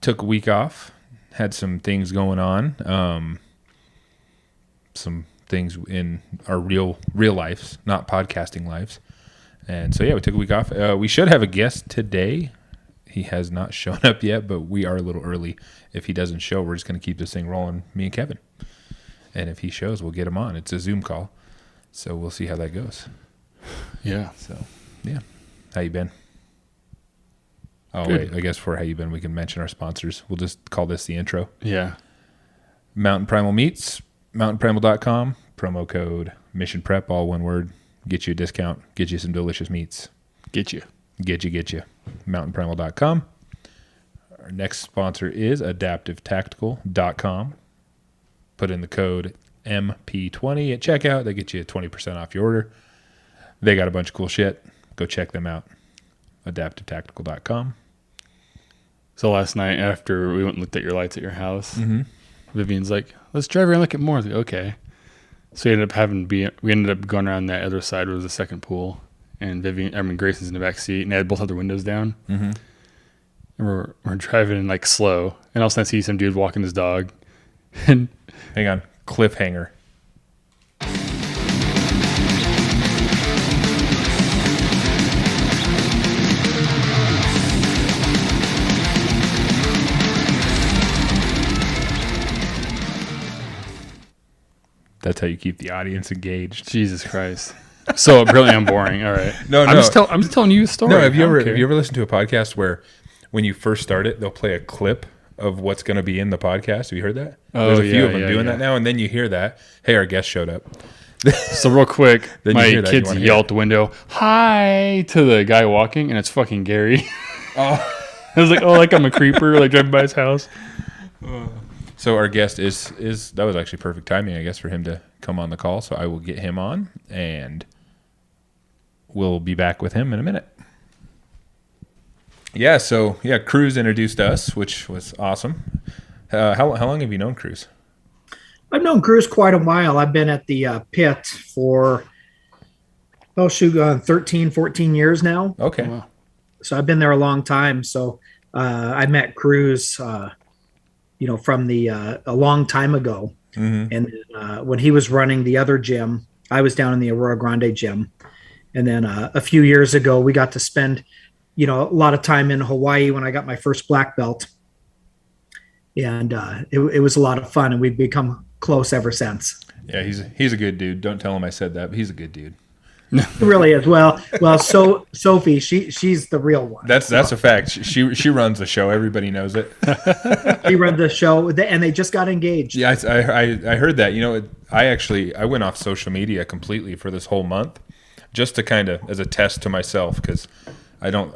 took a week off. Had some things going on. Some things in our real lives, not podcasting lives. And so, yeah, we took a week off. We should have a guest today. He has not shown up yet, but we are a little early. If he doesn't show, we're just going to keep this thing rolling, me and Kevin. And if he shows, we'll get him on. It's a Zoom call. So we'll see how that goes. Yeah. So, yeah. How you been? Oh, Good. wait. I guess for how you been, we can mention our sponsors. We'll just call this the intro. Yeah. Mountain Primal Meats, mountainprimal.com, promo code MISSIONPREP, all one word. Get you a discount. Get you some delicious meats. Get you. Mountainprimal.com. Our next sponsor is adaptivetactical.com. Put in the code MP20 at checkout. They get you 20% off your order. They got a bunch of cool shit. Go check them out. Adaptivetactical.com. So last night after we went and looked at your lights at your house, Vivian's like, let's drive around and look at more. I was like, okay. So we ended up going around that other side where was the second pool. And Grayson's in the back seat, and they both had their windows down. Mm-hmm. And we're driving in like slow, and all of a sudden I see some dude walking his dog. And hang on, cliffhanger. That's how you keep the audience engaged. Jesus Christ. So brilliant and boring. All right. No. I'm just telling you a story. No, have you ever listened to a podcast where when you first start it, they'll play a clip of what's going to be in the podcast? Have you heard that? There's a few of them doing that now, and then you hear that. Hey, our guest showed up. So real quick, my kids yell out the window, "Hi!" to the guy walking, and it's fucking Gary. Oh, I was like, like I'm a creeper, like driving by his house. So our guest is that was actually perfect timing, I guess, for him to come on the call. So I will get him on, and we'll be back with him in a minute. Yeah, so Cruz introduced us, which was awesome. How long have you known Cruz? I've known Cruz quite a while. I've been at the pit for 13, 14 years now. Okay. Wow. So I've been there a long time. So I met Cruz, from a long time ago. Mm-hmm. And when he was running the other gym, I was down in the Aurora Grande gym. And then a few years ago, we got to spend, a lot of time in Hawaii when I got my first black belt. And it was a lot of fun, and we've become close ever since. Yeah, he's a good dude. Don't tell him I said that, but he's a good dude. He really is. Well, so Sophie, she's the real one. That's a fact. She runs the show. Everybody knows it. She runs the show, and they just got engaged. Yeah, I heard that. I went off social media completely for this whole month, just to kind of as a test to myself, because I don't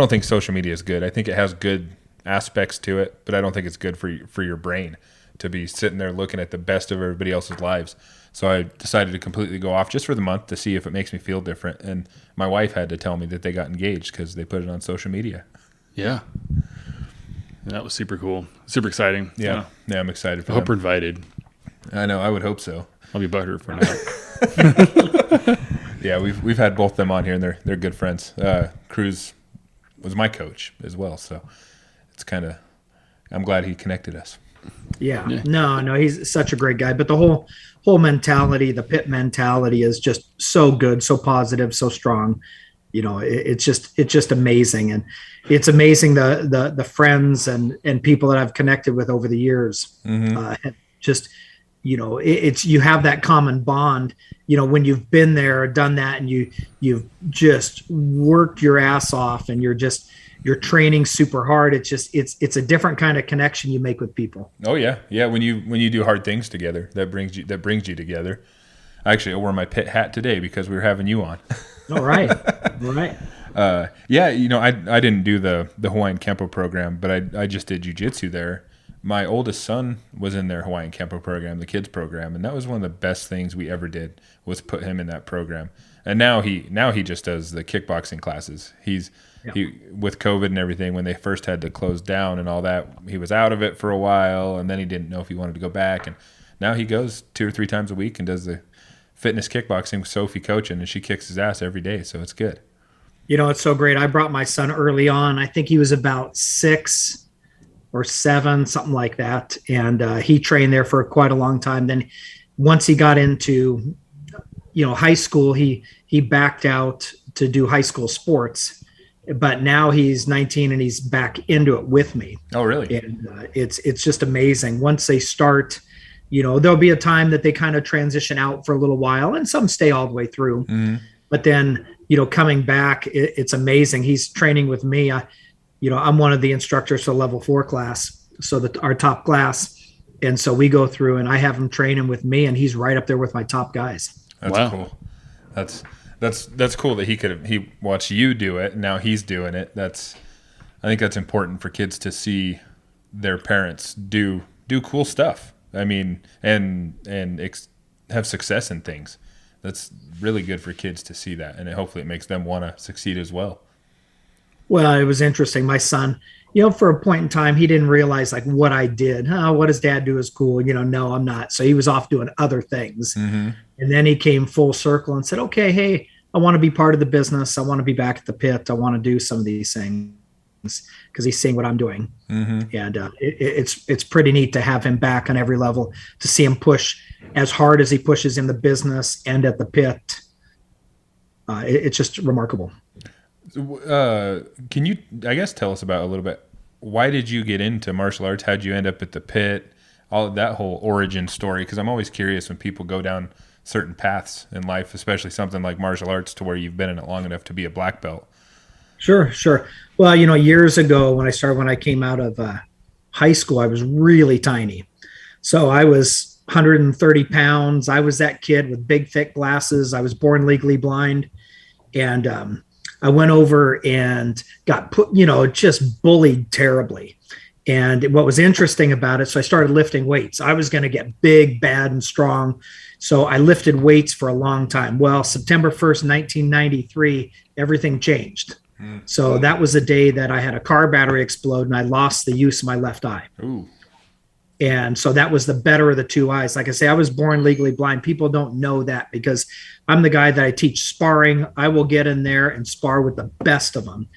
think social media is good. I think it has good aspects to it, but I don't think it's good for your brain to be sitting there looking at the best of everybody else's lives. So I decided to completely go off just for the month to see if it makes me feel different. And my wife had to tell me that they got engaged because they put it on social media. Yeah. That was super cool. Super exciting. Yeah, I'm excited for I hope we're invited. I know. I would hope so. I'll be butthurt for now. Yeah, we've had both them on here, and they're good friends. Cruz was my coach as well, so it's kind of I'm glad he connected us. Yeah. No, he's such a great guy. But the whole mentality, the pit mentality is just so good, so positive, so strong. It's just amazing. And it's amazing the friends and people that I've connected with over the years. Mm-hmm. You have that common bond, when you've been there, done that, and you've just worked your ass off, and you're training super hard. It's a different kind of connection you make with people. Oh yeah. When you do hard things together, that brings you together. Actually, I wore my pit hat today because we were having you on. All right. I didn't do the Hawaiian Kenpo program, but I just did jiu-jitsu there. My oldest son was in their Hawaiian Kenpo program, the kids program, and that was one of the best things we ever did was put him in that program. And now he just does the kickboxing classes. He with COVID and everything, when they first had to close down and all that, he was out of it for a while, and then he didn't know if he wanted to go back. And now he goes 2 or 3 times a week and does the fitness kickboxing with Sophie coaching, and she kicks his ass every day, so it's good. It's so great. I brought my son early on. I think he was about 6 or 7, something like that. And he trained there for quite a long time. Then once he got into, high school, he backed out to do high school sports. But now he's 19 and he's back into it with me. Oh, really? And it's just amazing. Once they start, there'll be a time that they kind of transition out for a little while, and some stay all the way through. Mm-hmm. But then, coming back, it's amazing. He's training with me. I'm one of the instructors for level 4 class, so that our top class. And so we go through, and I have him training with me, and he's right up there with my top guys. That's cool. That's cool that he watched you do it, and now he's doing it. I think that's important for kids to see their parents do cool stuff. I mean, and have success in things. That's really good for kids to see that, and hopefully it makes them want to succeed as well. Well, it was interesting. My son, for a point in time, he didn't realize like what I did. What does dad do is cool. No, I'm not. So he was off doing other things. Mm-hmm. And then he came full circle and said, okay, hey, I want to be part of the business. I want to be back at the pit. I want to do some of these things because he's seeing what I'm doing. Mm-hmm. And it's pretty neat to have him back on every level, to see him push as hard as he pushes in the business and at the pit. It's just remarkable. Can you, I guess, tell us about a little bit, why did you get into martial arts? How'd you end up at the pit? All of that whole origin story, because I'm always curious when people go down certain paths in life, especially something like martial arts, to where you've been in it long enough to be a black belt. Sure. Well, years ago when I came out of high school, I was really tiny. So I was 130 pounds. I was that kid with big, thick glasses. I was born legally blind. And I went over and got put, just bullied terribly. And what was interesting about it, so I started lifting weights. I was going to get big, bad, and strong. So I lifted weights for a long time. Well, September 1st, 1993, everything changed. So that was the day that I had a car battery explode and I lost the use of my left eye. Ooh. And so that was the better of the two eyes. Like I say, I was born legally blind. People don't know that because I'm the guy that I teach sparring. I will get in there and spar with the best of them.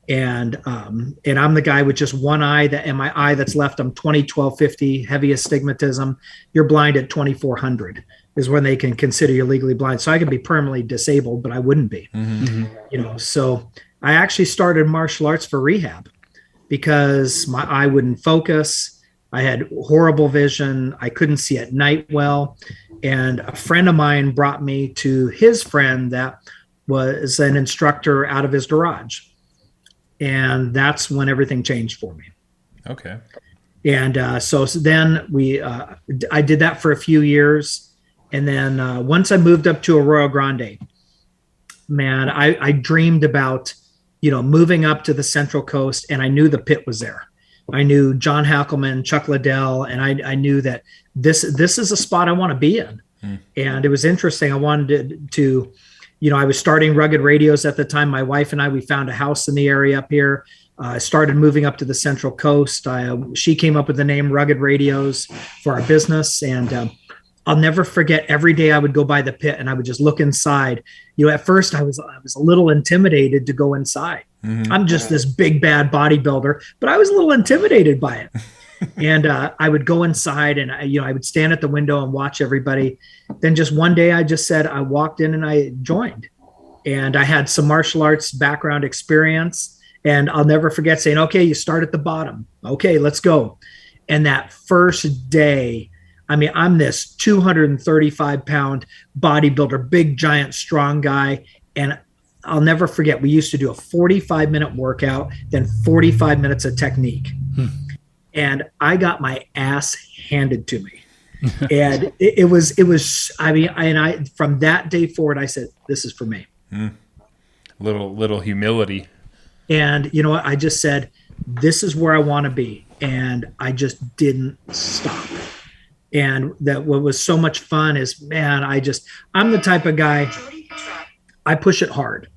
And I'm the guy with just one eye, and my eye that's left, I'm 20/12/50, heavy astigmatism. You're blind at 2400 is when they can consider you legally blind. So I could be permanently disabled, but I wouldn't be. Mm-hmm. So I actually started martial arts for rehab because my eye wouldn't focus. I had horrible vision. I couldn't see at night well. And a friend of mine brought me to his friend that was an instructor out of his garage. And that's when everything changed for me. Okay. And so then I did that for a few years. And then once I moved up to Arroyo Grande, man, I dreamed about, moving up to the Central Coast, and I knew the pit was there. I knew John Hackelman, Chuck Liddell, and I knew that this is a spot I want to be in. And it was interesting. I wanted to, I was starting Rugged Radios at the time. My wife and we found a house in the area up here. I started moving up to the Central Coast. She came up with the name Rugged Radios for our business. And I'll never forget, every day I would go by the pit and I would just look inside. At first I was a little intimidated to go inside. Mm-hmm. I'm just this big, bad bodybuilder, but I was a little intimidated by it. And I would go inside and I would stand at the window and watch everybody. Then just one day I walked in and I joined, and I had some martial arts background experience. And I'll never forget saying, okay, you start at the bottom. Okay, let's go. And that first day, I'm this 235 pound bodybuilder, big, giant, strong guy. And I'll never forget, we used to do a 45-minute workout, then 45 minutes of technique. And I got my ass handed to me. And it was, from that day forward, I said, this is for me. Little humility. And you know what? I just said, this is where I want to be. And I just didn't stop. And that what was so much fun is, man, I'm the type of guy, I push it hard.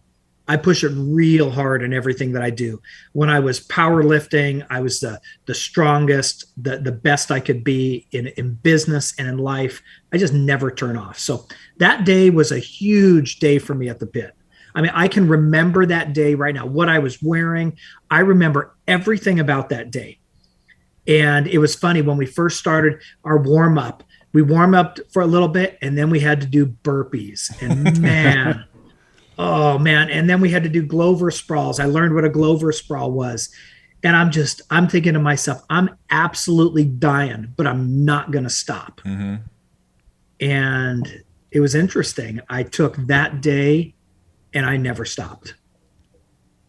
I push it real hard in everything that I do. When I was powerlifting, I was the strongest, the best I could be in business and in life. I just never turn off. So that day was a huge day for me at the pit. I can remember that day right now, what I was wearing. I remember everything about that day. And it was funny when we first started our warm up. We warm up for a little bit, and then we had to do burpees. And man, oh man! And then we had to do Glover sprawls. I learned what a Glover sprawl was, and I'm thinking to myself, I'm absolutely dying, but I'm not going to stop. Mm-hmm. And it was interesting. I took that day, and I never stopped.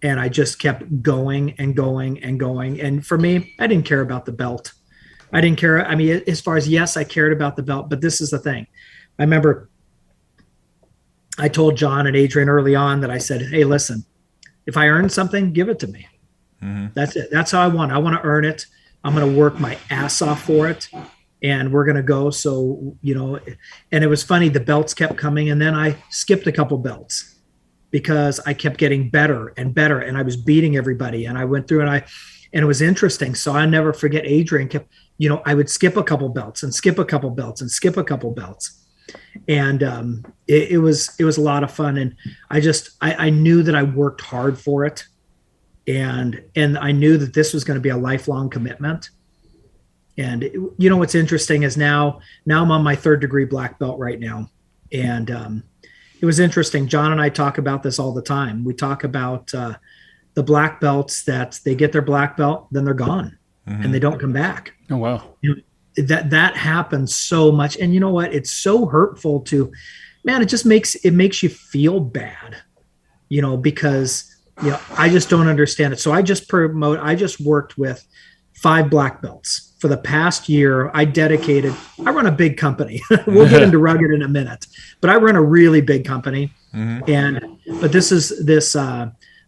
And I just kept going and going and going. And for me, I didn't care about the belt. I didn't care. I mean, as far as, yes, I cared about the belt, but this is the thing. I remember I told John and Adrian early on that I said, hey, listen, if I earn something, give it to me. Mm-hmm. That's it. That's how I want. I want to earn it. I'm going to work my ass off for it. And we're going to go. So, you know, and it was funny. The belts kept coming. And then I skipped a couple belts, because I kept getting better and better, and I was beating everybody. And I went through and it was interesting. So I never forget, Adrian kept, you know, I would skip a couple belts and skip a couple belts and skip a couple belts. And it was a lot of fun. And I knew that I worked hard for it. And I knew that this was going to be a lifelong commitment. And you know, what's interesting is now I'm on my 3rd degree black belt right now. And, it was interesting. John and I talk about this all the time. We talk about the black belts that they get their black belt, then they're gone, mm-hmm. and they don't come back. Oh, wow. You know, that happens so much. And you know what? It's so hurtful to, man, it just makes you feel bad, you know, because, you know, I just don't understand it. So I just worked with 5 black belts. For the past year, I run a big company. We'll get into rugged in a minute, but I run a really big company. Mm-hmm. But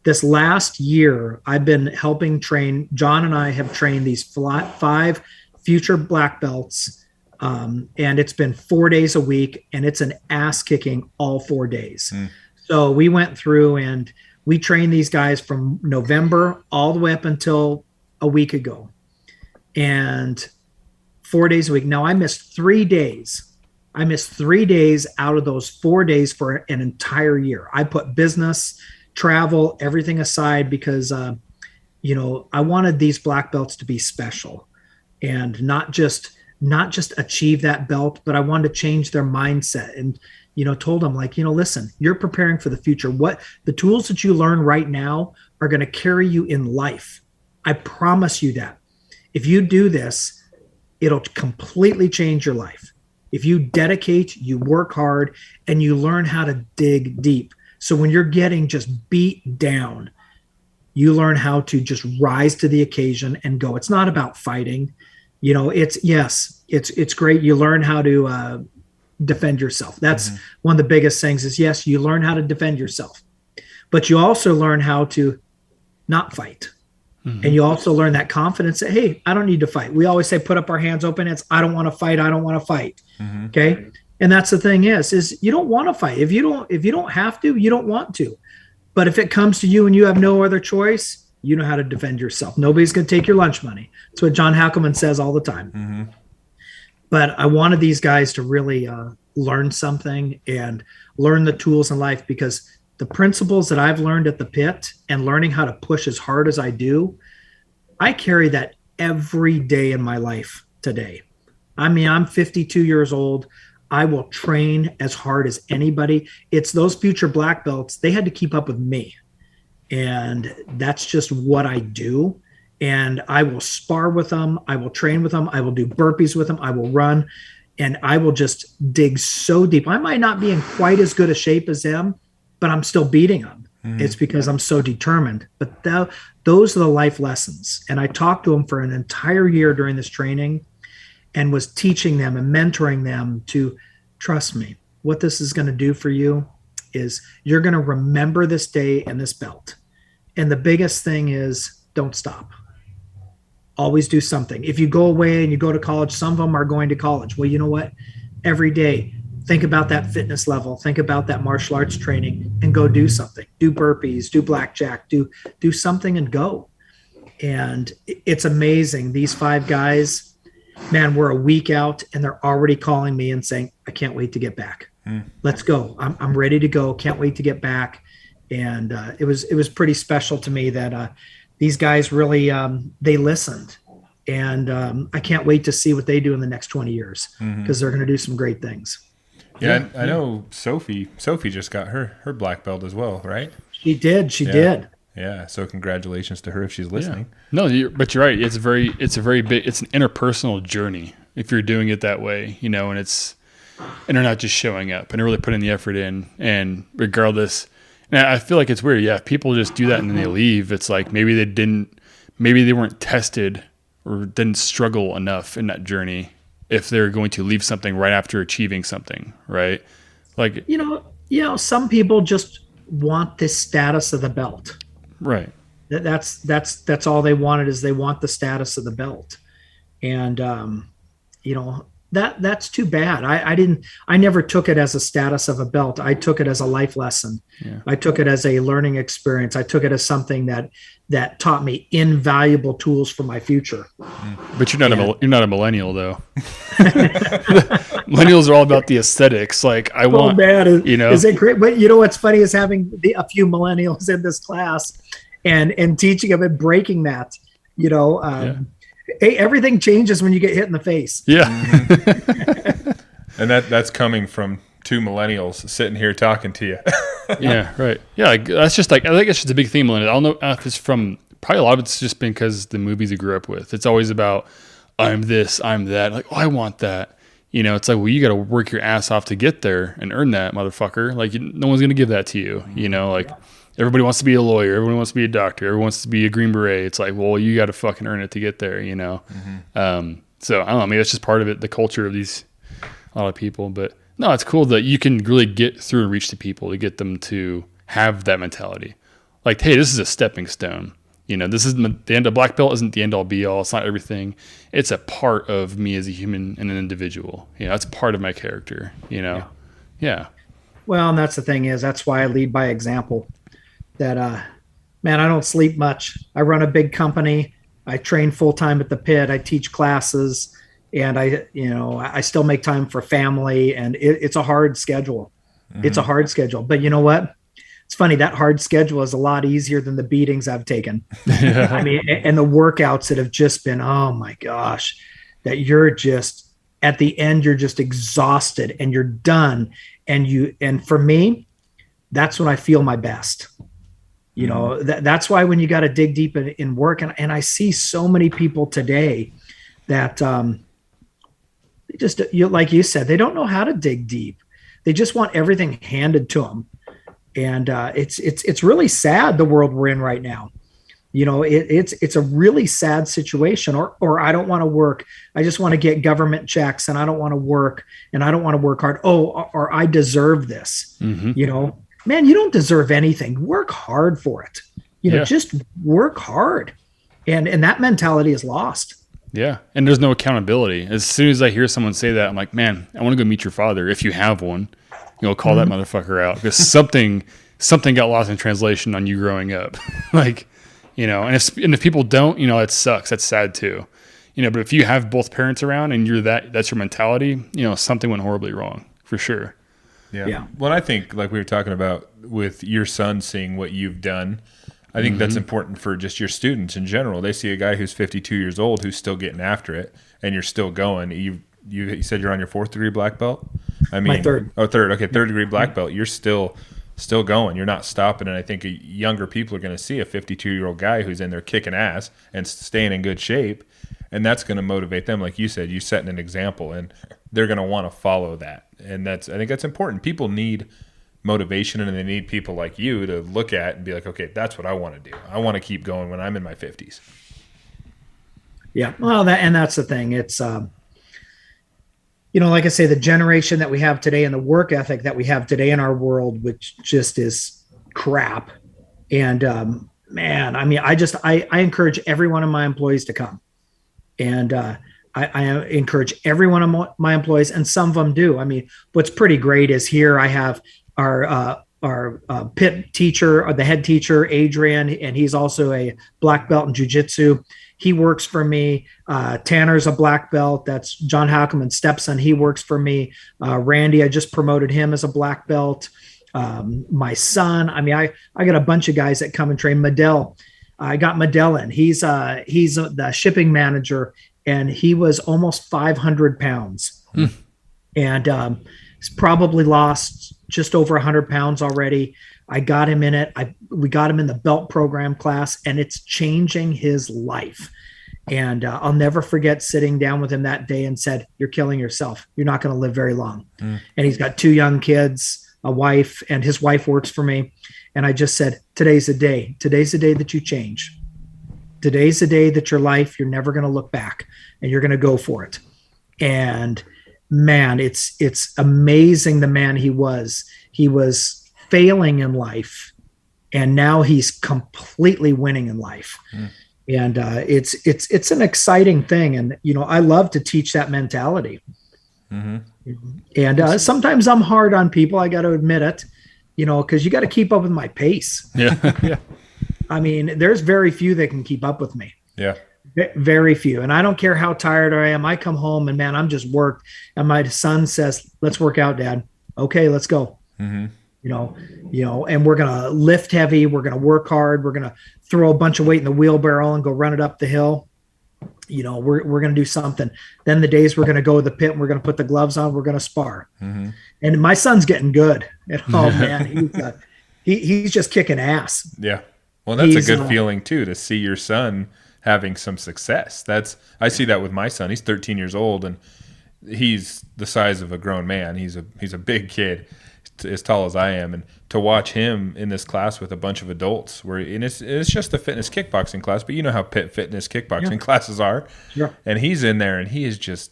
this last year, I've been helping train. John and I have trained these 5 future black belts. And it's been 4 days a week, and it's an ass kicking all 4 days. Mm. So we went through and we trained these guys from November all the way up until a week ago. And 4 days a week. Now I missed 3 days. I missed 3 days out of those 4 days for an entire year. I put business, travel, everything aside because, you know, I wanted these black belts to be special and not just achieve that belt, but I wanted to change their mindset and, you know, told them like, you know, listen, you're preparing for the future. What the tools that you learn right now are going to carry you in life. I promise you that. If you do this, it'll completely change your life. If you dedicate, you work hard, and you learn how to dig deep. So when you're getting just beat down, you learn how to just rise to the occasion and go. It's not about fighting. You know, it's great. You learn how to defend yourself. That's mm-hmm. one of the biggest things is, yes, you learn how to defend yourself, but you also learn how to not fight. Mm-hmm. And you also learn that confidence that, hey, I don't need to fight. We always say, put up our hands open. It's, I don't want to fight. I don't want to fight. Mm-hmm. Okay. And that's the thing is you don't want to fight. If you don't have to, you don't want to. But if it comes to you and you have no other choice, you know how to defend yourself. Nobody's going to take your lunch money. That's what John Hackelman says all the time. Mm-hmm. But I wanted these guys to really learn something and learn the tools in life, because the principles that I've learned at the pit and learning how to push as hard as I do, I carry that every day in my life today. I mean, I'm 52 years old. I will train as hard as anybody. It's those future black belts. They had to keep up with me. And that's just what I do. And I will spar with them. I will train with them. I will do burpees with them. I will run, and I will just dig so deep. I might not be in quite as good a shape as them, but I'm still beating them. Mm-hmm. It's because I'm so determined. But those are the life lessons. And I talked to them for an entire year during this training and was teaching them and mentoring them to trust me. What this is going to do for you is you're going to remember this day and this belt. And the biggest thing is don't stop. Always do something. If you go away and you go to college, some of them are going to college. Well, you know what? Every day, think about that fitness level, think about that martial arts training, and go do something. Do burpees, do blackjack, do something and go. And it's amazing. These 5 guys, man, we're a week out and they're already calling me and saying, I can't wait to get back. Let's go. I'm ready to go. Can't wait to get back. And it was pretty special to me that these guys really, they listened. And I can't wait to see what they do in the next 20 years, because they're going to do some great things. Yeah, I know Sophie just got her black belt as well, right? She did. Yeah, so congratulations to her if she's listening. No, but you're right. It's a very big. It's an interpersonal journey if you're doing it that way, and they're not just showing up and they're really putting the effort in. And regardless, and I feel like it's weird. Yeah, if people just do that and then they leave, it's like maybe they weren't tested or didn't struggle enough in that journey. If they're going to leave something right after achieving something, right? Like some people just want the status of the belt. Right. That's all they wanted, is they want the status of the belt. And that's too bad. I never took it as a status of a belt. I took it as a life lesson. Yeah. I took it as a learning experience. I took it as something that taught me invaluable tools for my future. But you're not a millennial though. Millennials are all about the aesthetics. Like is it great? But what's funny is having a few millennials in this class and teaching them and breaking that. Hey, everything changes when you get hit in the face. Yeah. And that's coming from two millennials sitting here talking to you. Yeah, right. Yeah, I think it's just a big theme on it. I don't know if it's from, probably a lot of it's just been because the movies I grew up with. It's always about, I'm this, I'm that. Like, I want that. It's like, well, you got to work your ass off to get there and earn that, motherfucker. Like, no one's going to give that to you. Everybody wants to be a lawyer. Everyone wants to be a doctor. Everyone wants to be a Green Beret. It's like, well, you got to fucking earn it to get there, So I don't know. Maybe that's just part of it, the culture of a lot of people. But no, it's cool that you can really get through and reach the people to get them to have that mentality. Like, hey, this is a stepping stone. This isn't the end of black belt. Isn't the end all be all. It's not everything. It's a part of me as a human and an individual. It's part of my character. Yeah. Well, and that's the thing is that's why I lead by example. That man, I don't sleep much. I run a big company. I train full time at the pit. I teach classes, and I still make time for family. And it's a hard schedule. It's a hard schedule. But you know what? It's funny, that hard schedule is a lot easier than the beatings I've taken. I mean, and the workouts that have just been, oh my gosh, that you're just at the end, you're just exhausted and you're done. And for me, that's when I feel my best. That's why when you got to dig deep in work, and I see so many people today that like you said, they don't know how to dig deep. They just want everything handed to them. And it's really sad, the world we're in right now. It's a really sad situation. Or I don't want to work. I just want to get government checks, and I don't want to work, and I don't want to work hard. Or I deserve this. Man, you don't deserve anything. Work hard for it. Just work hard. And that mentality is lost. Yeah. And there's no accountability. As soon as I hear someone say that, I'm like, man, I want to go meet your father. If you have one, call that motherfucker out, because something got lost in translation on you growing up. And if people don't, it sucks. That's sad too. But if you have both parents around and that's your mentality, something went horribly wrong for sure. Yeah. Well, I think, like we were talking about with your son seeing what you've done, I think that's important for just your students in general. They see a guy who's 52 years old who's still getting after it, and you're still going. You said you're on your 4th degree black belt? I mean, my 3rd. Oh, 3rd. Okay, 3rd degree black belt. You're still going. You're not stopping. And I think younger people are going to see a 52-year-old guy who's in there kicking ass and staying in good shape, and that's going to motivate them. Like you said, you setting an example, and they're going to want to follow that. And I think that's important. People need motivation, and they need people like you to look at and be like, okay, that's what I want to do. I want to keep going when I'm in my 50s. Yeah. Well, that's the thing. It's, like I say, the generation that we have today and the work ethic that we have today in our world, which just is crap. And man, I mean, I encourage every one of my employees to come. And I encourage every one of my employees, and some of them do. I mean, what's pretty great is here I have our pit teacher, or the head teacher, Adrian, and he's also a black belt in jiu-jitsu. He works for me. Tanner's a black belt. That's John Hackelman's stepson. He works for me. Randy, I just promoted him as a black belt. My son, I mean, I got a bunch of guys that come and train. Medell, I got Medell in. He's the shipping manager, and he was almost 500 pounds, and he's probably lost just over 100 pounds already. I got him in it. We got him in the belt program class, and it's changing his life. And I'll never forget sitting down with him that day and said, "You're killing yourself. You're not going to live very long." And he's got 2 young kids, a wife, and his wife works for me. And I just said, today's the day. Today's the day that you change. Today's the day that your life, you're never going to look back, and you're going to go for it. And man, it's amazing the man he was. He was failing in life, and now he's completely winning in life. And it's an exciting thing. And, I love to teach that mentality. And sometimes I'm hard on people. I got to admit it, because you got to keep up with my pace. Yeah. I mean, there's very few that can keep up with me. Yeah. Very few. And I don't care how tired I am. I come home and, man, I'm just worked. And my son says, "Let's work out, Dad." Okay, let's go. And we're going to lift heavy. We're going to work hard. We're going to throw a bunch of weight in the wheelbarrow and go run it up the hill. We're going to do something. Then the days we're going to go to the pit and we're going to put the gloves on. We're going to spar. And my son's getting good. And, oh man, he's just kicking ass. Yeah. Well, that's a good feeling too, to see your son having some success. I see that with my son. He's 13 years old and he's the size of a grown man. He's a big kid, as tall as I am, and to watch him in this class with a bunch of adults, and it's just a fitness kickboxing class, but you know how fitness kickboxing classes are. Sure. And he's in there and he is just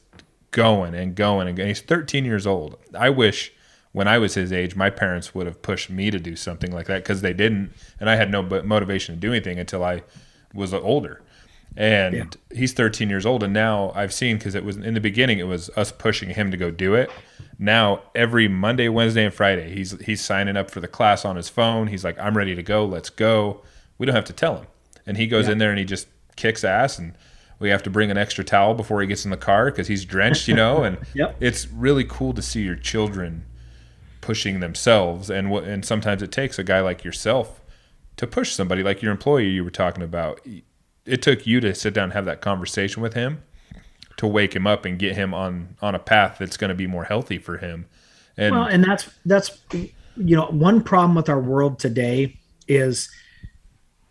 going and going and he's 13 years old. I wish when I was his age, my parents would have pushed me to do something like that, because they didn't, and I had no motivation to do anything until I was older. And he's 13 years old, and now I've seen, because it was in the beginning, it was us pushing him to go do it. Now every Monday, Wednesday, and Friday, he's signing up for the class on his phone. He's like, "I'm ready to go. Let's go." We don't have to tell him, and he goes in there and he just kicks ass. And we have to bring an extra towel before he gets in the car because he's drenched, And it's really cool to see your children pushing themselves, and sometimes it takes a guy like yourself to push somebody, like your employee you were talking about. It took you to sit down and have that conversation with him to wake him up and get him on a path that's going to be more healthy for him. And that's one problem with our world today is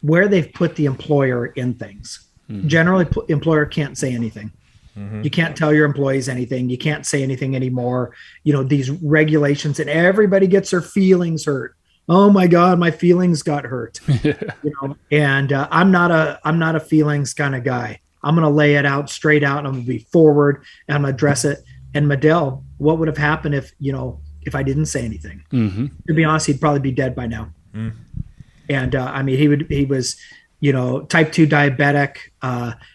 where they've put the employer in things. Generally, employer can't say anything. You can't tell your employees anything. You can't say anything anymore. These regulations, and everybody gets their feelings hurt. Oh my God, my feelings got hurt. And I'm not a feelings kind of guy. I'm going to lay it out straight out, and I'm going to be forward, and I'm going to address it. And Medell, what would have happened if I didn't say anything? To be honest, he'd probably be dead by now. And he was, type 2 diabetic.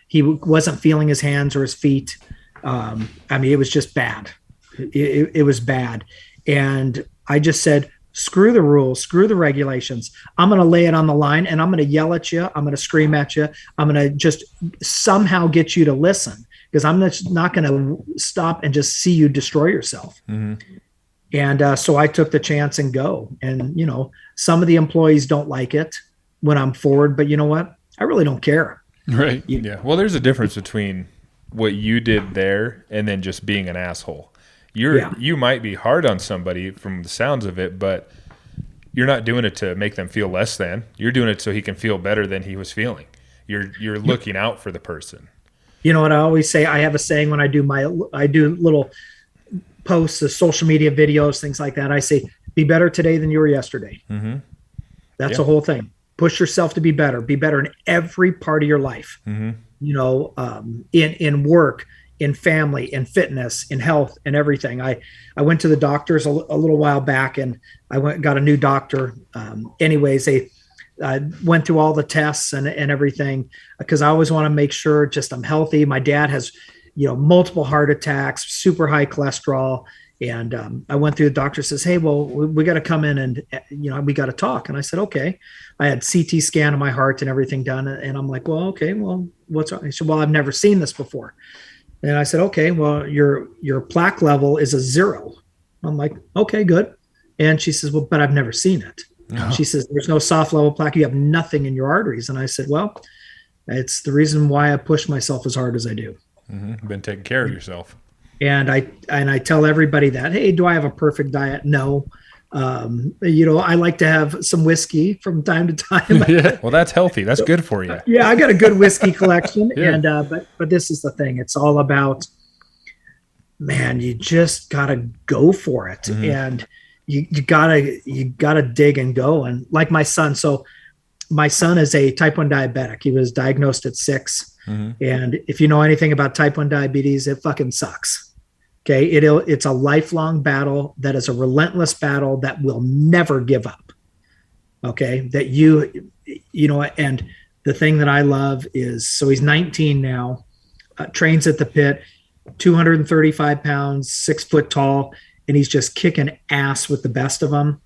He wasn't feeling his hands or his feet. It was just bad. It was bad. And I just said, screw the rules, screw the regulations. I'm going to lay it on the line, and I'm going to yell at you. I'm going to scream at you. I'm going to just somehow get you to listen, because I'm not going to stop and just see you destroy yourself. And so I took the chance and go. And, some of the employees don't like it when I'm forward, but you know what? I really don't care. Right. Yeah. Well, there's a difference between what you did there and then just being an asshole. You might be hard on somebody from the sounds of it, but you're not doing it to make them feel less than. You're doing it so he can feel better than he was feeling. You're looking out for the person. You know what I always say? I have a saying when I do little posts, the social media videos, things like that. I say, be better today than you were yesterday. That's the whole thing. Push yourself to be better. Be better in every part of your life. In work, in family, in fitness, in health, and everything. I went to the doctors a little while back, and I got a new doctor. They went through all the tests and everything, because I always want to make sure just I'm healthy. My dad has, multiple heart attacks, super high cholesterol. And I went through, the doctor says, "Hey, well, we got to come in and, we got to talk." And I said, "Okay." I had CT scan of my heart and everything done. And I'm like, "Well, okay, well, what's wrong?" He said, "Well, I've never seen this before." And I said, "Okay, well, your plaque level is a 0. I'm like, "Okay, good." And she says, "Well, but I've never seen it." She says, there's no soft level plaque. You have nothing in your arteries. And I said, well, it's the reason why I push myself as hard as I do. Been taking care of yourself. And I tell everybody that, hey, do I have a perfect diet? No. I like to have some whiskey from time to time. Yeah. Well, that's healthy. That's good for you. Yeah, I got a good whiskey collection. Yeah. And but this is the thing. It's all about, man, you just gotta go for it. And you gotta dig and go. And like my son, so my son is a type 1 diabetic. He was diagnosed at 6. And if you know anything about type 1 diabetes, it fucking sucks. Okay. It's a lifelong battle that is a relentless battle that will never give up. Okay. That and the thing that I love is, so he's 19 now, trains at the pit, 235 pounds, 6 foot tall, and he's just kicking ass with the best of them.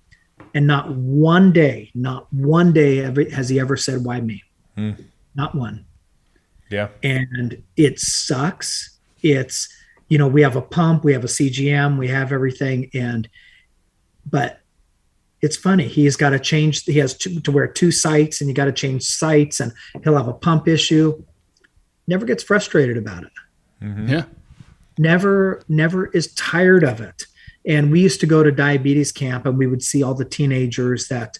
And not one day has he ever said, why me? Not one. Yeah. And it sucks. It's, we have a pump, we have a CGM, we have everything. But it's funny. He's got to change. He has to wear 2 sites, and you got to change sites, and he'll have a pump issue. Never gets frustrated about it. Yeah. Never is tired of it. And we used to go to diabetes camp, and we would see all the teenagers that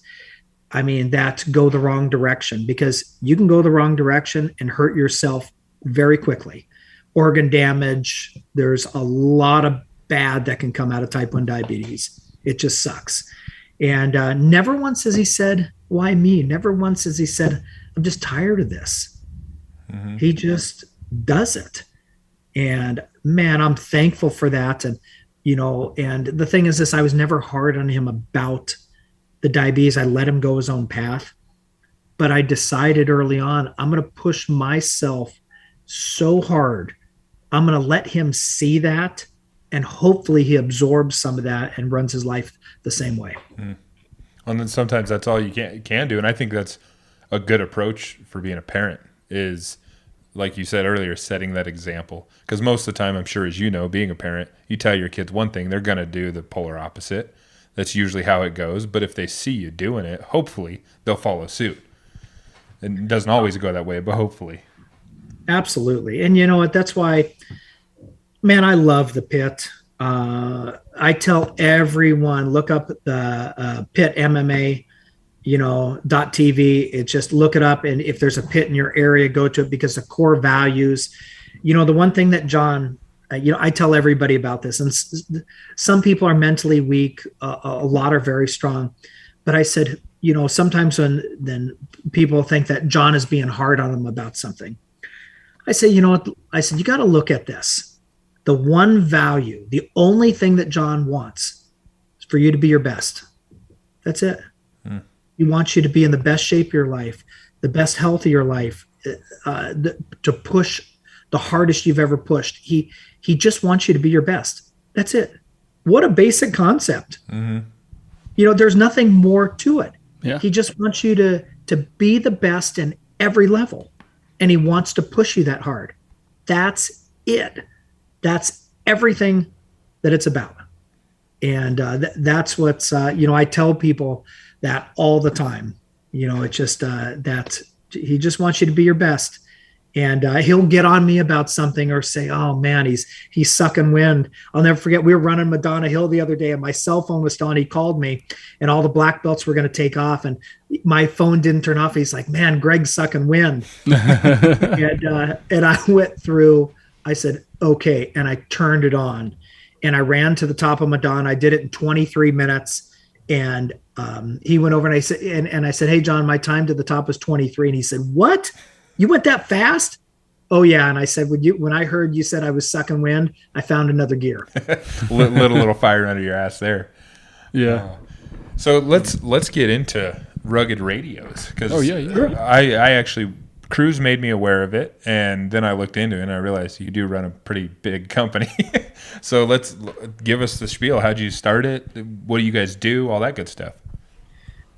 go the wrong direction, because you can go the wrong direction and hurt yourself very quickly. Organ damage. There's a lot of bad that can come out of type 1 diabetes. It just sucks. And never once has he said, why me? Never once has he said, I'm just tired of this. He just does it. And man, I'm thankful for that. And, and the thing is this, I was never hard on him about the diabetes. I let him go his own path. But I decided early on, I'm going to push myself so hard. I'm going to let him see that, and hopefully he absorbs some of that and runs his life the same way. And then sometimes that's all you can do. And I think that's a good approach for being a parent, is, like you said earlier, setting that example. Because most of the time, I'm sure, as you know, being a parent, you tell your kids one thing, they're going to do the polar opposite. That's usually how it goes. But if they see you doing it, hopefully they'll follow suit. It doesn't always go that way, but hopefully. Absolutely. And you know what? That's why, man, I love the pit. I tell everyone, look up the pit MMA, .tv. It's just look it up. And if there's a pit in your area, go to it, because the core values, the one thing that John, I tell everybody about this, and some people are mentally weak. A lot are very strong. But I said, sometimes then people think that John is being hard on them about something. I say, you got to look at this. The one value, the only thing that John wants is for you to be your best. That's it. He wants you to be in the best shape of your life, the best health of your life, to push the hardest you've ever pushed. He just wants you to be your best. That's it. What a basic concept. There's nothing more to it. Yeah. He just wants you to be the best in every level. And he wants to push you that hard. That's it. That's everything that it's about. And that's what's, I tell people that all the time. It's just that he just wants you to be your best. And he'll get on me about something or say, oh man, he's sucking wind. I'll never forget, we were running Madonna Hill the other day, and my cell phone was still on. He called me, and all the black belts were going to take off, and my phone didn't turn off. He's like, man, Greg's sucking wind. and I went through, I said, okay. And I turned it on, and I ran to the top of Madonna. I did it in 23 minutes. And he went over, and I said, and I said, hey John, my time to the top was 23. And he said, what? You went that fast? Oh yeah. And I said, when I heard you said I was sucking wind, I found another gear. little fire under your ass there. Yeah. So let's get into rugged radios, because I actually, Cruz made me aware of it, and then I looked into it and I realized you do run a pretty big company. So let's give us the spiel. How'd you start it? What do you guys do? All that good stuff.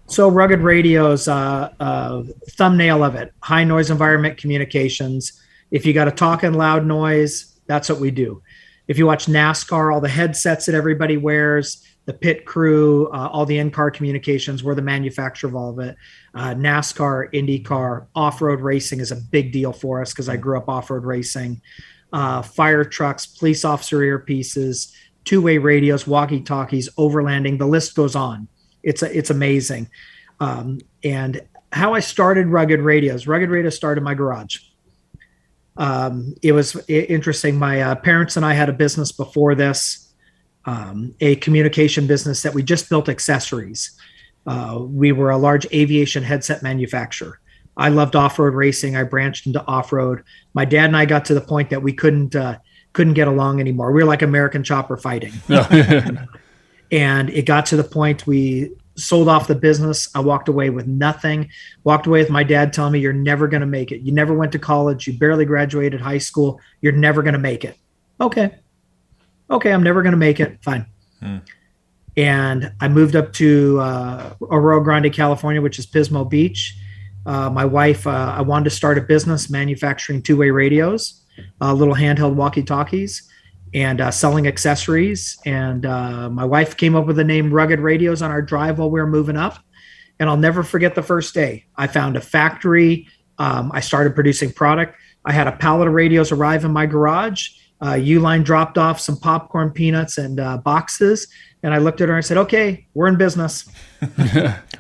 So rugged radios, thumbnail of it, high noise environment communications. If you got a talking loud noise, that's what we do. If you watch NASCAR, all the headsets that everybody wears, the pit crew, all the in-car communications. We're the manufacturer of all of it. NASCAR, IndyCar, off-road racing is a big deal for us because I grew up off-road racing. Fire trucks, police officer earpieces, two-way radios, walkie-talkies, overlanding. The list goes on. It's amazing. And how I started Rugged Radios. Rugged Radios started in my garage. It was interesting. My parents and I had a business before this, a communication business that we just built accessories. We were a large aviation headset manufacturer. I loved off-road racing. I branched into off-road. My dad and I got to the point that we couldn't get along anymore. We were like American Chopper fighting. And it got to the point we sold off the business. I walked away with nothing. Walked away with my dad telling me, "You're never going to make it. You never went to college. You barely graduated high school. You're never going to make it." Okay, I'm never going to make it. Fine. And I moved up to Arroyo Grande, California, which is Pismo Beach. My wife, I wanted to start a business manufacturing two-way radios, little handheld walkie-talkies, and selling accessories. And my wife came up with the name Rugged Radios on our drive while we were moving up. And I'll never forget the first day. I found a factory. I started producing product. I had a pallet of radios arrive in my garage. Uline dropped off some popcorn, peanuts, and boxes. And I looked at her and I said, "Okay, we're in business."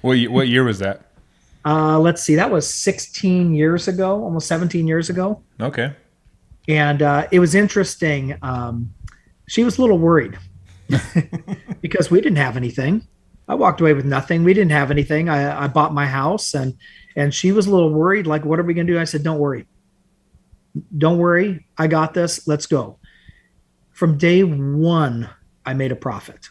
What year was that? Let's see. That was 16 years ago, almost 17 years ago. Okay. And it was interesting. She was a little worried because we didn't have anything. I walked away with nothing. We didn't have anything. I bought my house, and she was a little worried. Like, what are we going to do? I said, "Don't worry. Don't worry. I got this. Let's go." From day one, I made a profit.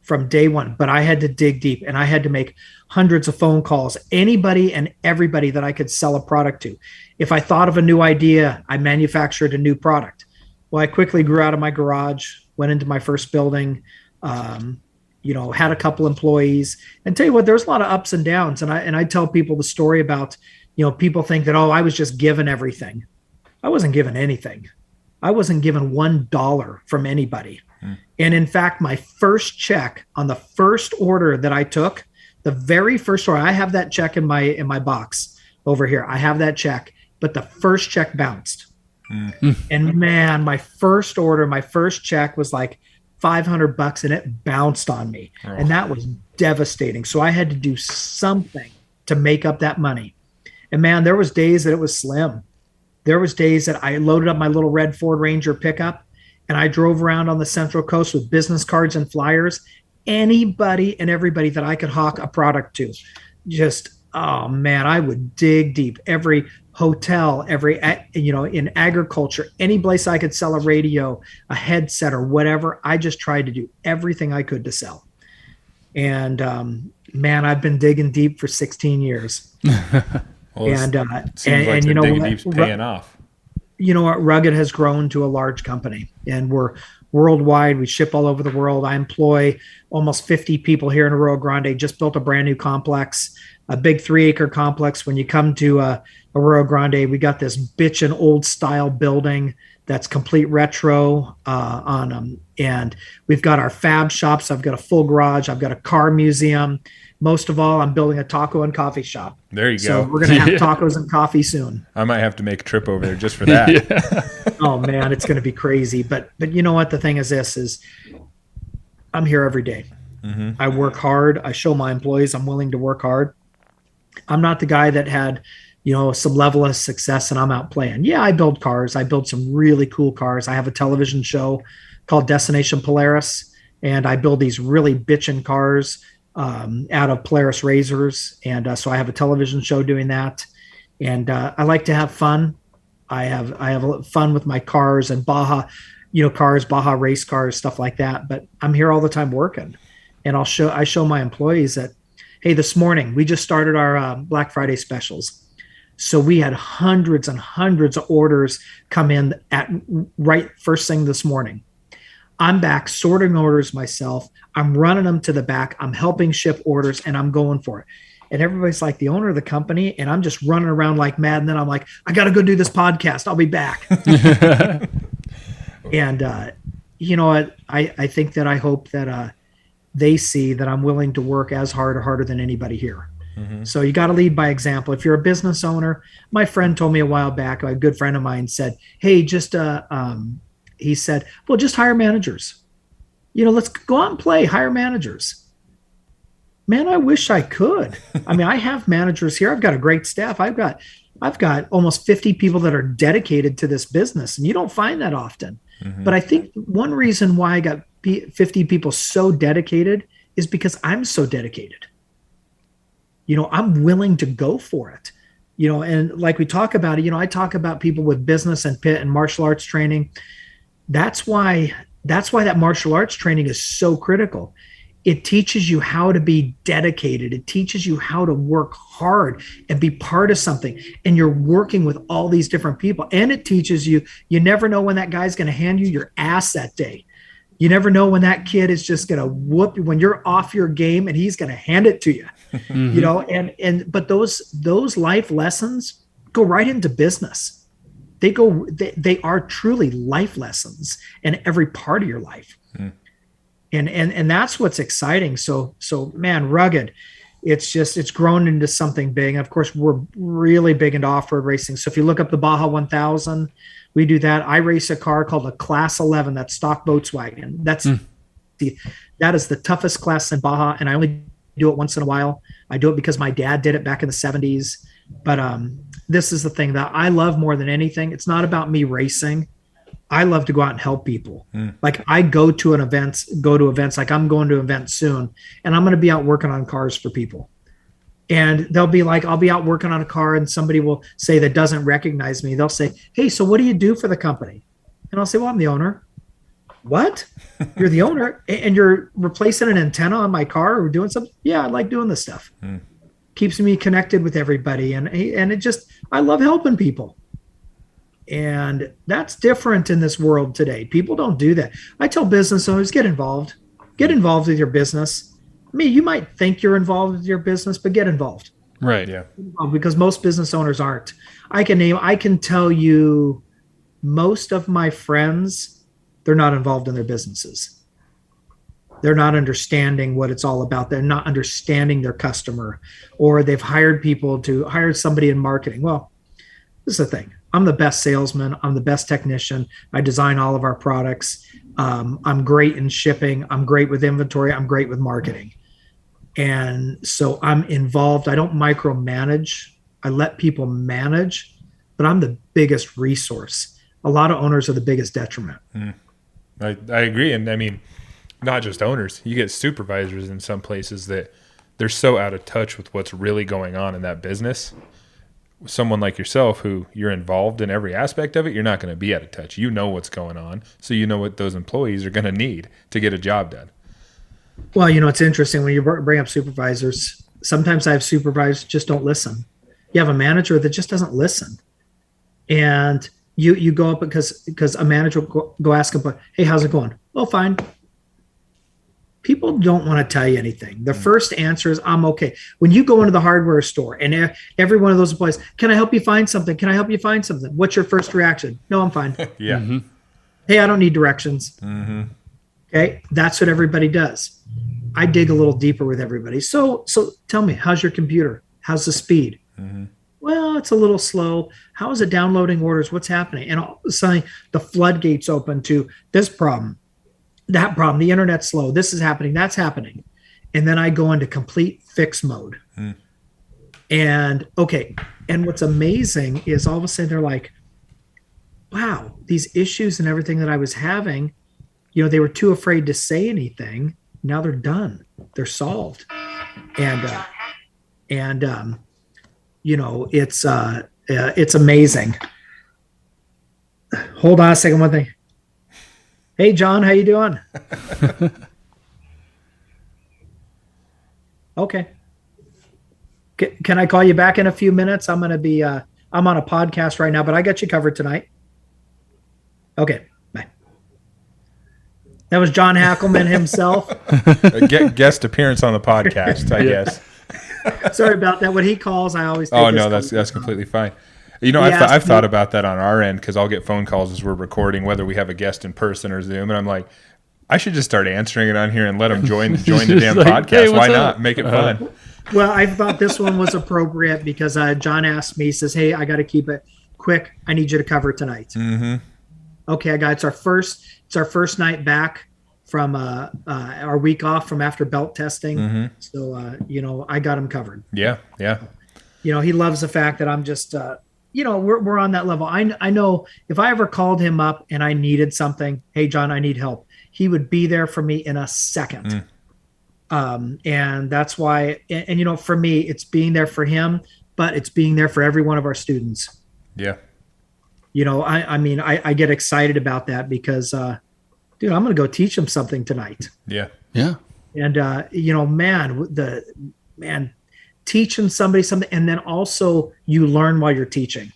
From day one, but I had to dig deep and I had to make hundreds of phone calls, anybody and everybody that I could sell a product to. If I thought of a new idea, I manufactured a new product. Well, I quickly grew out of my garage, went into my first building, had a couple employees, and tell you what, there's a lot of ups and downs. And I tell people the story about, people think that, I was just given everything. I wasn't given anything. I wasn't given $1 from anybody. And in fact, my first check on the first order that I took, the very first order, I have that check in my box over here. I have that check, but the first check bounced. And man, my first order, my first check was like $500 and it bounced on me. Oh. And that was devastating. So I had to do something to make up that money. And man, there was days that it was slim. There was days that I loaded up my little red Ford Ranger pickup and I drove around on the Central Coast with business cards and flyers, anybody and everybody that I could hawk a product to. Just, oh man, I would dig deep. Every hotel, in agriculture, any place I could sell a radio, a headset or whatever, I just tried to do everything I could to sell. And man, I've been digging deep for 16 years. Well, and digging deep's paying off. You know what? Rugged has grown to a large company and we're worldwide. We ship all over the world. I employ almost 50 people here in Arroyo Grande. Just built a brand new complex, a big 3-acre complex. When you come to Arroyo Grande, we got this bitchin' old style building that's complete retro on them. And we've got our fab shops. I've got a full garage. I've got a car museum. Most of all, I'm building a taco and coffee shop. There you So go. we're going to have tacos and coffee soon. I might have to make a trip over there just for that. Oh man, it's going to be crazy. But you know what? The thing is I'm here every day. Mm-hmm. I work hard. I show my employees I'm willing to work hard. I'm not the guy that had, some level of success and I'm out playing. Yeah, I build cars. I build some really cool cars. I have a television show called Destination Polaris, and I build these really bitchin' cars out of Polaris razors. And so I have a television show doing that. And I like to have fun. I have fun with my cars and Baja race cars, stuff like that. But I'm here all the time working. And I show my employees that, hey, this morning we just started our Black Friday specials. So we had hundreds and hundreds of orders come in at right first thing this morning. I'm back sorting orders myself. I'm running them to the back. I'm helping ship orders and I'm going for it. And everybody's like the owner of the company. And I'm just running around like mad. And then I'm like, I got to go do this podcast. I'll be back. And you know what? I think that I hope that they see that I'm willing to work as hard or harder than anybody here. So you got to lead by example. If you're a business owner, my friend told me a while back, a good friend of mine said, hey, he said, well, just hire managers. Let's go out and play, hire managers. Man, I wish I could. I mean, I have managers here. I've got a great staff. I've got almost 50 people that are dedicated to this business, and you don't find that often. But I think one reason why I got 50 people so dedicated is because I'm so dedicated. I'm willing to go for it. And like we talk about it, I talk about people with business and pit and martial arts training. That's why that martial arts training is so critical. It teaches you how to be dedicated. It teaches you how to work hard and be part of something. And you're working with all these different people. And it teaches you never know when that guy's going to hand you your ass that day. You never know when that kid is just going to whoop you, when you're off your game and he's going to hand it to you. But those life lessons go right into business. They are truly life lessons in every part of your life. And that's what's exciting. So man, rugged, it's grown into something big. And of course, we're really big into off-road racing. So if you look up the Baja 1000, we do that. I race a car called a Class 11, that's stock Volkswagen. That is the toughest class in Baja, and I only do it once in a while. I do it because my dad did it back in the 70s. But this is the thing that I love more than anything. It's not about me racing. I love to go out and help people. Like I go to events, like I'm going to an event soon, and I'm going to be out working on cars for people. And they'll be like, I'll be out working on a car and somebody will say that doesn't recognize me. They'll say, hey, so what do you do for the company? And I'll say, well, I'm the owner. What? You're the owner and you're replacing an antenna on my car or doing something? Yeah, I like doing this stuff. Keeps me connected with everybody. And I love helping people. And that's different in this world today. People don't do that. I tell business owners, get involved with your business. You might think you're involved with your business, but get involved. Right. Yeah. Because most business owners aren't. I can tell you most of my friends, they're not involved in their businesses. They're not understanding what it's all about. They're not understanding their customer, or they've hired somebody in marketing. Well, this is the thing. I'm the best salesman. I'm the best technician. I design all of our products. I'm great in shipping. I'm great with inventory. I'm great with marketing. And so I'm involved. I don't micromanage. I let people manage, but I'm the biggest resource. A lot of owners are the biggest detriment. I agree. And I mean, not just owners. You get supervisors in some places that they're so out of touch with what's really going on in that business. Someone like yourself, who you're involved in every aspect of it, you're not going to be out of touch. You know what's going on. So you know what those employees are going to need to get a job done. Well, it's interesting when you bring up supervisors. Sometimes I have supervisors just don't listen. You have a manager that just doesn't listen. And you go up because a manager will go ask him, hey, how's it going? Oh, fine. People don't want to tell you anything. The first answer is, I'm okay. When you go into the hardware store and every one of those employees, can I help you find something? Can I help you find something? What's your first reaction? No, I'm fine. Yeah. Mm-hmm. Hey, I don't need directions. Mm-hmm. Okay. That's what everybody does. I dig a little deeper with everybody. So tell me, how's your computer? How's the speed? Mm-hmm. Well, it's a little slow. How is it downloading orders? What's happening? And all of a sudden the floodgates open to this problem, that problem, the internet's slow. This is happening. That's happening. And then I go into complete fix mode. And okay. And what's amazing is all of a sudden they're like, wow, these issues and everything that I was having, they were too afraid to say anything. Now they're done. They're solved. And it's amazing. Hold on a second. One thing. Hey, John, how you doing? Okay. Can I call you back in a few minutes? I'm going to be, I'm on a podcast right now, but I got you covered tonight. Okay. Bye. That was John Hackelman himself. A guest appearance on the podcast, I guess. Sorry about that. When he calls, I always take no, that's completely fine. I've thought about that on our end, because I'll get phone calls as we're recording, whether we have a guest in person or Zoom, and I'm like, I should just start answering it on here and let them join the damn like, podcast. "Hey, Why what's not? up?" Make it fun. Well, I thought this one was appropriate because John asked me, he says, "Hey, I got to keep it quick. I need you to cover tonight." Mm-hmm. Okay, I got it's our first night back from our week off from after belt testing. Mm-hmm. So I got him covered. Yeah. He loves the fact that I'm just we're on that level. I know if I ever called him up and I needed something, "Hey John, I need help," he would be there for me in a second. And that's why, and for me, it's being there for him, but it's being there for every one of our students. Yeah. I get excited about that because, dude, I'm going to go teach them something tonight. Yeah. Yeah. And, teaching somebody something. And then also you learn while you're teaching.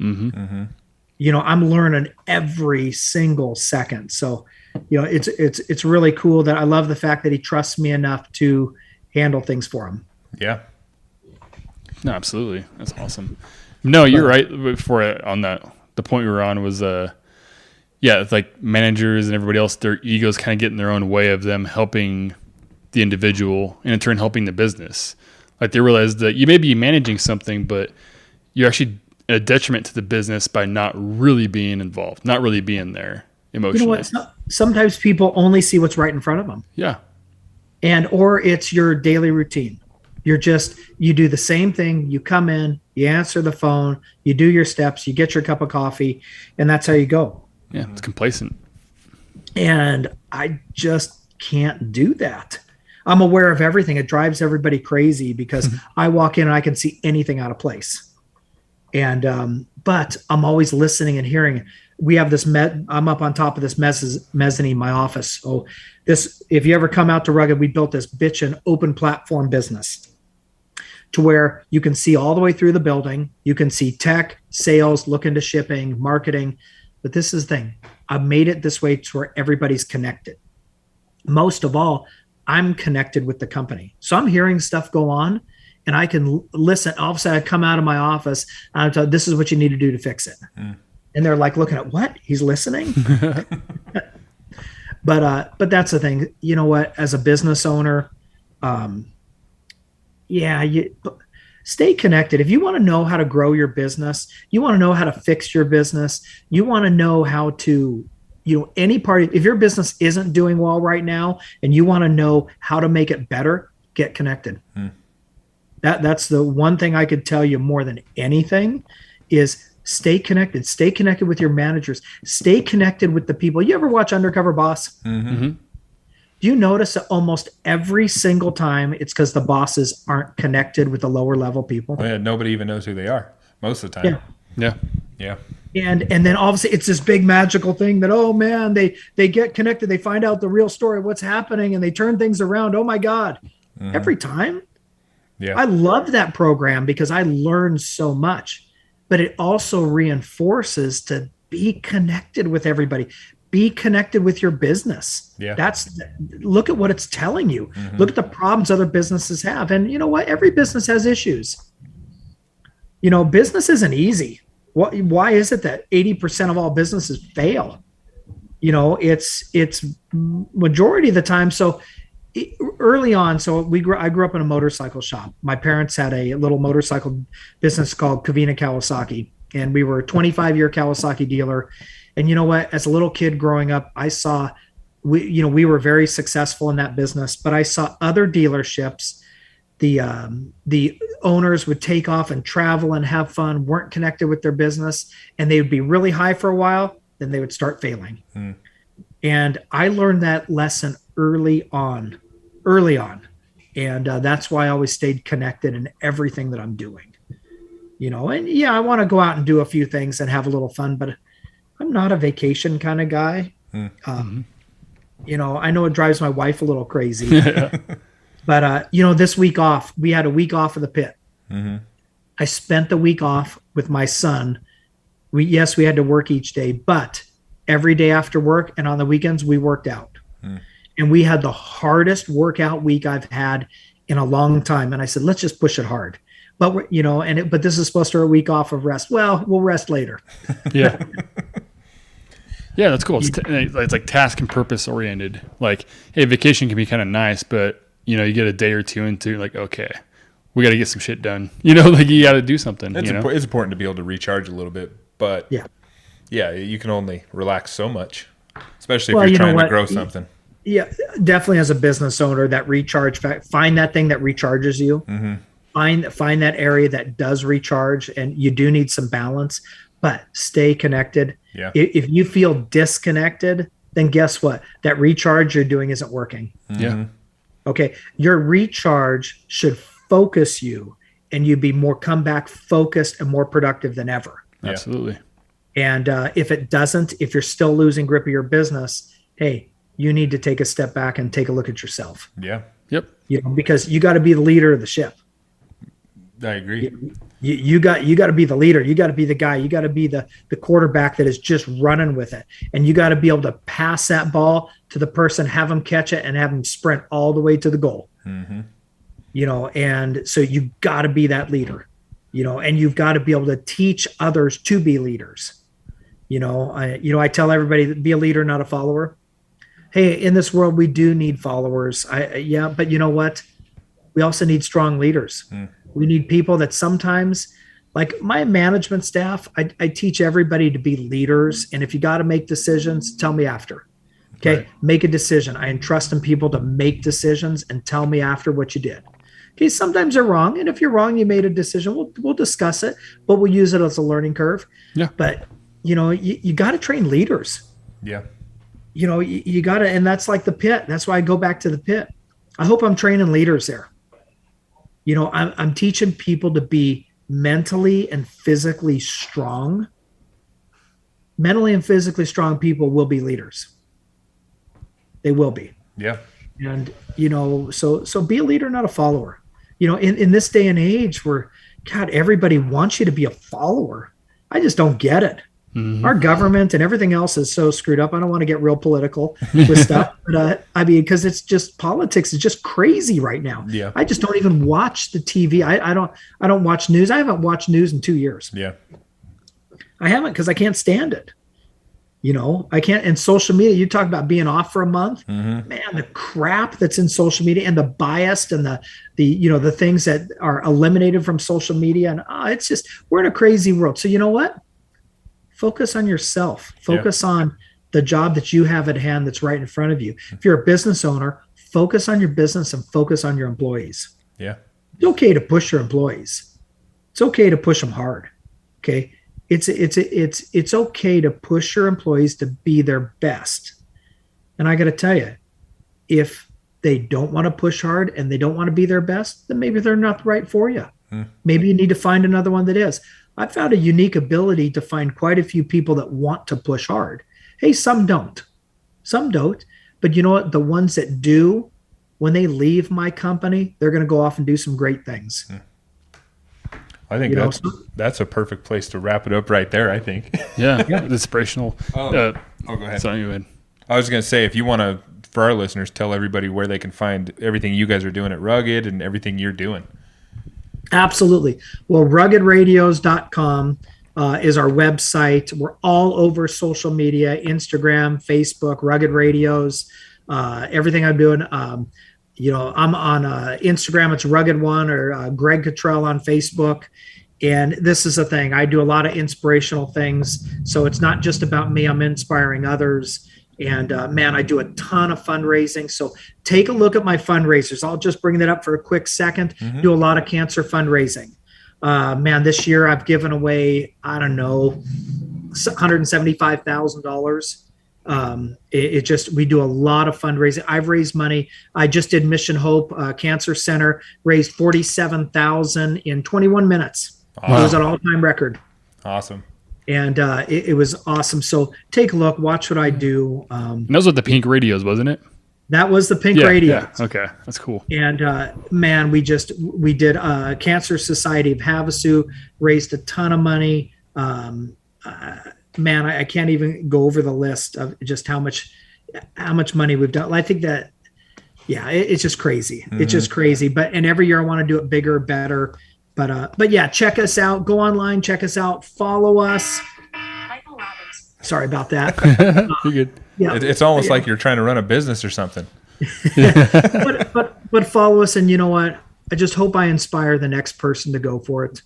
Mm-hmm. Mm-hmm. I'm learning every single second. So, it's really cool that I love the fact that he trusts me enough to handle things for him. Yeah. No, absolutely. That's awesome. No, you're right. Before on the point we were on was, it's like managers and everybody else, their egos kind of get in their own way of them helping the individual and in turn helping the business. Like they realize that you may be managing something, but you're actually a detriment to the business by not really being involved, not really being there emotionally. Sometimes people only see what's right in front of them. Yeah. Or it's your daily routine. You do the same thing. You come in, you answer the phone, you do your steps, you get your cup of coffee, and that's how you go. Yeah, it's complacent. And I just can't do that. I'm aware of everything. It drives everybody crazy because I walk in and I can see anything out of place. And but I'm always listening and hearing. We have this I'm up on top of this mezzanine in my office. So if you ever come out to Rugged, we built this bitchin' open platform business to where you can see all the way through the building. You can see tech, sales, look into shipping, marketing. But this is the thing. I've made it this way to where everybody's connected. Most of all, I'm connected with the company. So I'm hearing stuff go on and I can listen. All of a sudden I come out of my office and I'm telling, this is what you need to do to fix it. And they're like looking at what? He's listening. But that's the thing. You know what? As a business owner, stay connected. If you want to know how to grow your business, you want to know how to fix your business, you want to know how to, if your business isn't doing well right now and you want to know how to make it better, get connected. That's the one thing I could tell you more than anything is stay connected. Stay connected with your managers. Stay connected with the people. You ever watch Undercover Boss? Mm-hmm. Do you notice that almost every single time it's because the bosses aren't connected with the lower level people? Oh, yeah, nobody even knows who they are most of the time. Yeah. And then all of a sudden it's this big magical thing that, oh man, they get connected. They find out the real story of what's happening and they turn things around. Oh my God. Every time. Yeah. I loved that program because I learned so much, but it also reinforces to be connected with everybody. Be connected with your business. Yeah. Look at what it's telling you. Look at the problems other businesses have. And you know what? Every business has issues. Business isn't easy. Why is it that 80% of all businesses fail? It's majority of the time. So early on, I grew up in a motorcycle shop. My parents had a little motorcycle business called Kavina Kawasaki, and we were a 25-year Kawasaki dealer. And you know what? As a little kid growing up, I saw we were very successful in that business, but I saw other dealerships. The owners would take off and travel and have fun, weren't connected with their business, and they would be really high for a while, then they would start failing. And I learned that lesson early on. And that's why I always stayed connected in everything that I'm doing. And yeah, I want to go out and do a few things and have a little fun, but I'm not a vacation kind of guy. I know it drives my wife a little crazy. But, this week off, we had a week off of the pit. I spent the week off with my son. We had to work each day, but every day after work and on the weekends, we worked out. And we had the hardest workout week I've had in a long time. And I said, let's just push it hard. But, but this is supposed to be a week off of rest. Well, we'll rest later. Yeah. Yeah, that's cool. It's like task and purpose oriented. Like, hey, vacation can be kind of nice, but you get a day or two into like, okay, we got to get some shit done. Like you got to do something. It's important to be able to recharge a little bit, but yeah, you can only relax so much, especially if you're trying to grow something. Yeah, definitely as a business owner, that recharge, find that thing that recharges you. Mm-hmm. Find that area that does recharge, and you do need some balance, but stay connected. Yeah. If you feel disconnected, then guess what? That recharge you're doing isn't working. Mm-hmm. Yeah. Okay. Your recharge should focus you, and you be more comeback focused and more productive than ever. Yeah. Absolutely. And if it doesn't, if you're still losing grip of your business, hey, you need to take a step back and take a look at yourself. Yeah. Yep. Because you got to be the leader of the ship. I agree. You got to be the leader. You got to be the guy. You got to be the quarterback that is just running with it. And you got to be able to pass that ball to the person, have them catch it, and have them sprint all the way to the goal. Mm-hmm. And so you got to be that leader. And you've got to be able to teach others to be leaders. I tell everybody, be a leader, not a follower. Hey, in this world, we do need followers. But you know what? We also need strong leaders. We need people that sometimes, like my management staff, I teach everybody to be leaders. And if you got to make decisions, tell me after. Okay. Right. Make a decision. I entrust in people to make decisions and tell me after what you did. Okay. Sometimes they're wrong. And if you're wrong, you made a decision, we'll discuss it, but we'll use it as a learning curve. Yeah. But you got to train leaders. Yeah. You got to, and that's like the pit. That's why I go back to the pit. I hope I'm training leaders there. I'm teaching people to be mentally and physically strong. Mentally and physically strong people will be leaders. They will be. Yeah. And, so be a leader, not a follower. In this day and age where, God, everybody wants you to be a follower. I just don't get it. Mm-hmm. Our government and everything else is so screwed up. I don't want to get real political with stuff, but because it's just politics is just crazy right now. Yeah. I just don't even watch the TV. I don't watch news. I haven't watched news in 2 years. Yeah. I haven't because I can't stand it. I can't. And social media, you talk about being off for a month, man, the crap that's in social media and the bias and the things that are eliminated from social media. And it's just, we're in a crazy world. So you know what? Focus on yourself. Focus on the job that you have at hand that's right in front of you. If you're a business owner, focus on your business and focus on your employees. Yeah. It's okay to push your employees. It's okay to push them hard. Okay. It's okay to push your employees to be their best. And I got to tell you, if they don't want to push hard and they don't want to be their best, then maybe they're not right for you. Maybe you need to find another one that is. I've found a unique ability to find quite a few people that want to push hard. Hey, some don't. But you know what? The ones that do, when they leave my company, they're going to go off and do some great things. I think that's a perfect place to wrap it up right there, I think. Yeah. Inspirational. Go ahead. Sorry, go ahead. I was going to say, if you want to, for our listeners, tell everybody where they can find everything you guys are doing at Rugged and everything you're doing. Absolutely. Well, ruggedradios.com is our website. We're all over social media, Instagram, Facebook, Rugged Radios, everything I'm doing. I'm on Instagram. It's Rugged One or Greg Cottrell on Facebook. And this is the thing. I do a lot of inspirational things. So it's not just about me. I'm inspiring others. And I do a ton of fundraising. So take a look at my fundraisers. I'll just bring that up for a quick second. Do a lot of cancer fundraising. This year I've given away, I don't know, $175,000. We do a lot of fundraising. I've raised money. I just did Mission Hope Cancer Center, raised $47,000 in 21 minutes. Wow. It was an all-time record. Awesome. And it was awesome. So take a look, watch what I do. And those were the pink radios, wasn't it? That was the pink radio. Yeah. Okay, that's cool. And we did Cancer Society of Havasu, raised a ton of money. I can't even go over the list of just how much money we've done. I think that, it's just crazy. It's just crazy. And every year I want to do it bigger, better. But check us out. Go online, check us out, follow us. Sorry about that. You're good. Yeah, It's almost like you're trying to run a business or something. but follow us, and you know what? I just hope I inspire the next person to go for it.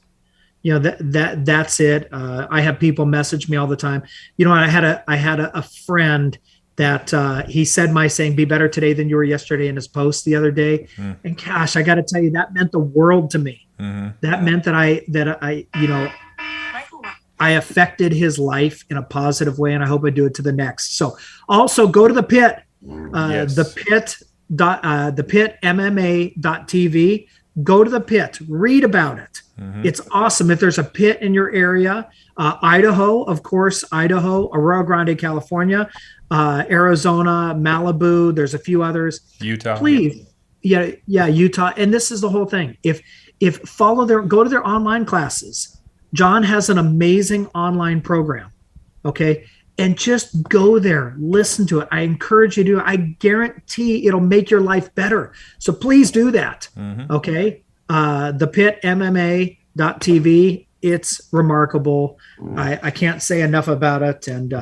You know, that's it. I have people message me all the time. You know, I had a friend that he said my saying, "Be better today than you were yesterday," in his post the other day. And gosh, I got to tell you, that meant the world to me. That meant that I you know, I affected his life in a positive way, and I hope I do it to the next. So also go to the pit, Yes. the pitmma.tv. Go to the pit, read about it. It's awesome. If there's a pit in your area, Idaho, of course, Idaho, Arroyo Grande, California, Arizona, Malibu, there's a few others. Utah. Please. Yeah, Utah. And this is the whole thing. If go to their online classes. John has an amazing online program. Okay. And just go there, listen to it. I encourage you to. I guarantee it'll make your life better. So please do that. Okay. thepitmma.tv. It's remarkable. I can't say enough about it. And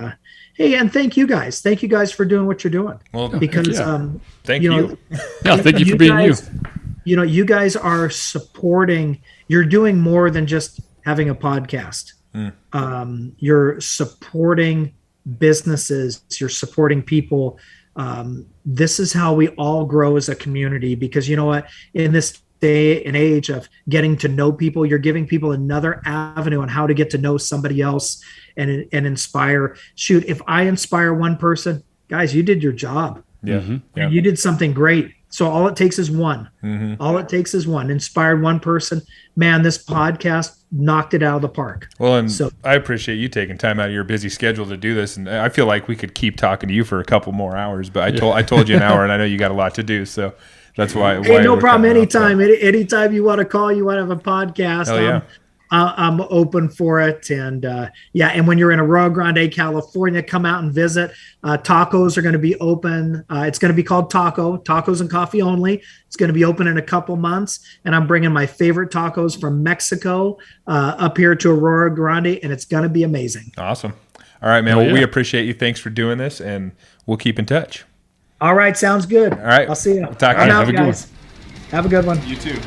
hey, and thank you guys. Thank you guys for doing what you're doing. Well, because thank you. Yeah, thank you for being you. You know, you guys are supporting. You're doing more than just having a podcast. You're supporting businesses, you're supporting people. This is how we all grow as a community, because you know what, in this day and age of getting to know people, you're giving people another avenue on how to get to know somebody else and inspire. Shoot, if I inspire one person, guys, you did your job. Yeah. You did something great. So all it takes is one. All it takes is one. Inspired one person. Man, this podcast knocked it out of the park. Well, and so, I appreciate you taking time out of your busy schedule to do this. And I feel like we could keep talking to you for a couple more hours, but I told you an hour, and I know you got a lot to do. So that's why. Hey, no problem. Anytime. Anytime you want to call, you want to have a podcast. Hell yeah. I'm open for it. And and when you're in Arroyo Grande, California, come out and visit. Tacos are going to be open. It's going to be called Tacos and Coffee Only. It's going to be open in a couple months. And I'm bringing my favorite tacos from Mexico up here to Arroyo Grande, and it's going to be amazing. Awesome. All right, man. Well, we appreciate you. Thanks for doing this, and we'll keep in touch. All right. Sounds good. All right. I'll see you. Talk to you. Have a good one. Have a good one. You too.